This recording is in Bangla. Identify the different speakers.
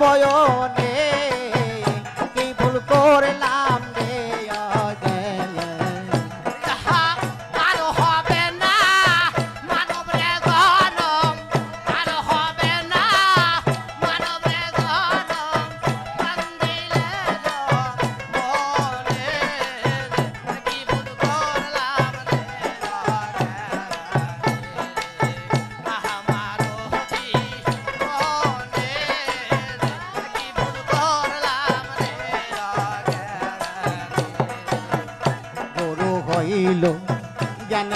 Speaker 1: বয়নে কি ভুল করলাম রে অজয়
Speaker 2: আর হবে না মানব রে গণম আর হবে না মানব রে গণম কান্দিলে মনে কি ভুল করলাম রে আমার জীবনে কি ভুল করলাম রে
Speaker 1: গরু হইল জ্ঞান